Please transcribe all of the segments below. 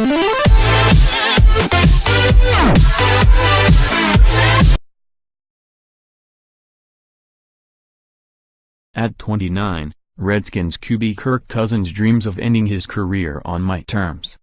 At 29, Redskins QB Kirk Cousins dreams of ending his career on my terms.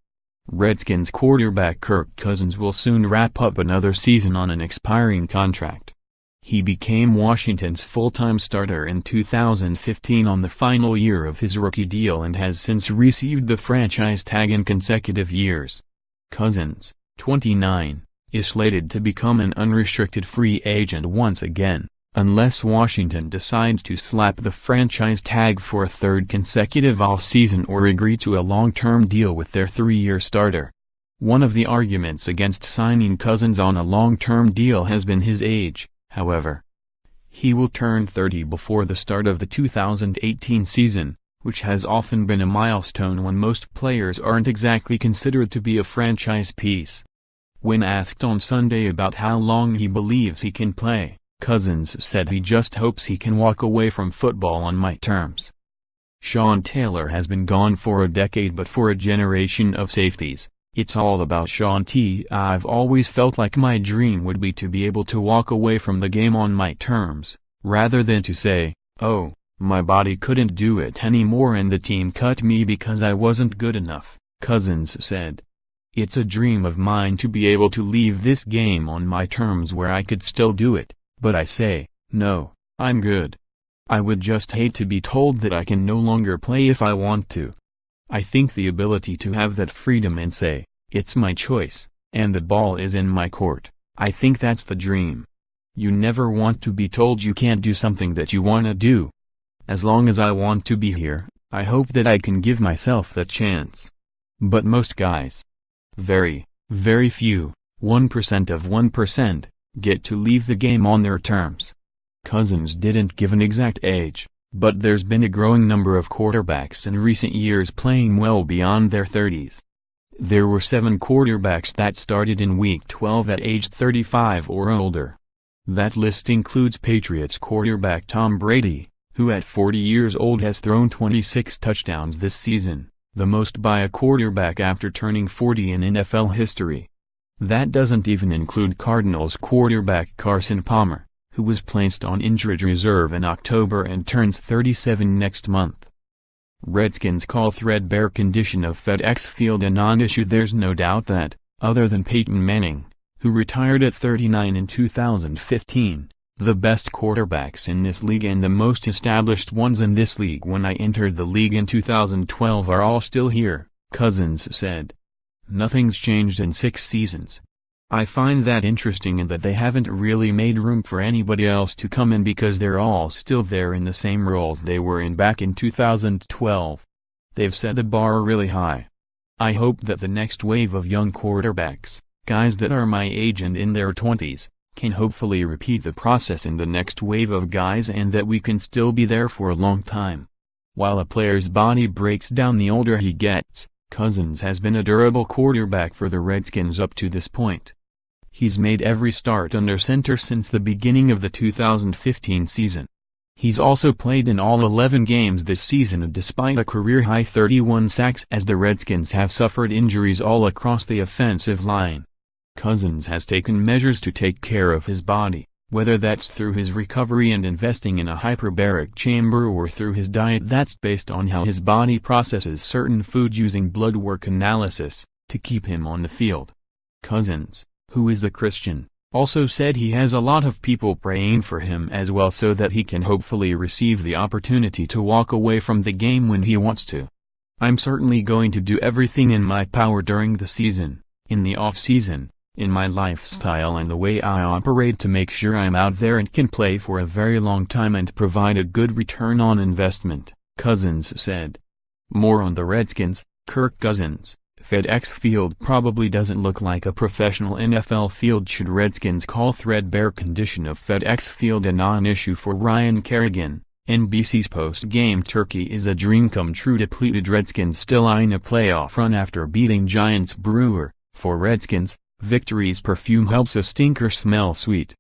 Redskins quarterback Kirk Cousins will soon wrap up another season on an expiring contract. He became Washington's full-time starter in 2015 on the final year of his rookie deal and has since received the franchise tag in consecutive years. Cousins, 29, is slated to become an unrestricted free agent once again, unless Washington decides to slap the franchise tag for a third consecutive offseason or agree to a long-term deal with their three-year starter. One of the arguments against signing Cousins on a long-term deal has been his age, however. He will turn 30 before the start of the 2018 season, which has often been a milestone when most players aren't exactly considered to be a franchise piece. When asked on Sunday about how long he believes he can play, Cousins said he just hopes he can walk away from football on my terms. Sean Taylor has been gone for a decade, but for a generation of safeties, it's all about Sean T. I've always felt like my dream would be to be able to walk away from the game on my terms, rather than to say, oh, my body couldn't do it anymore and the team cut me because I wasn't good enough, Cousins said. It's a dream of mine to be able to leave this game on my terms where I could still do it. But I say, no, I'm good. I would just hate to be told that I can no longer play if I want to. I think the ability to have that freedom and say, it's my choice, and the ball is in my court, I think that's the dream. You never want to be told you can't do something that you want to do. As long as I want to be here, I hope that I can give myself that chance. But most guys, very, very few, 1% of 1%, get to leave the game on their terms. Cousins didn't give an exact age, but there's been a growing number of quarterbacks in recent years playing well beyond their 30s. There were 7 quarterbacks that started in Week 12 at age 35 or older. That list includes Patriots quarterback Tom Brady, who at 40 years old has thrown 26 touchdowns this season, the most by a quarterback after turning 40 in NFL history. That doesn't even include Cardinals quarterback Carson Palmer, who was placed on injured reserve in October and turns 37 next month. Redskins call threadbare condition of FedEx Field a non-issue. There's no doubt that, other than Peyton Manning, who retired at 39 in 2015, the best quarterbacks in this league and the most established ones in this league when I entered the league in 2012 are all still here, Cousins said. Nothing's changed in 6 seasons. I find that interesting in that they haven't really made room for anybody else to come in because they're all still there in the same roles they were in back in 2012. They've set the bar really high. I hope that the next wave of young quarterbacks, guys that are my age and in their 20s, can hopefully repeat the process in the next wave of guys and that we can still be there for a long time. While a player's body breaks down the older he gets, Cousins has been a durable quarterback for the Redskins up to this point. He's made every start under center since the beginning of the 2015 season. He's also played in all 11 games this season despite a career-high 31 sacks as the Redskins have suffered injuries all across the offensive line. Cousins has taken measures to take care of his body, whether that's through his recovery and investing in a hyperbaric chamber or through his diet that's based on how his body processes certain food using blood work analysis, to keep him on the field. Cousins, who is a Christian, also said he has a lot of people praying for him as well so that he can hopefully receive the opportunity to walk away from the game when he wants to. I'm certainly going to do everything in my power during the season, in the off-season, in my lifestyle and the way I operate to make sure I'm out there and can play for a very long time and provide a good return on investment, Cousins said. More on the Redskins. Kirk Cousins, FedEx Field probably doesn't look like a professional NFL field should Redskins call threadbare condition of FedEx Field a non-issue for Ryan Kerrigan. NBC's post-game turkey is a dream come true. Depleted Redskins still eyeing a playoff run after beating Giants. Brewer, for Redskins, victory's perfume helps a stinker smell sweet.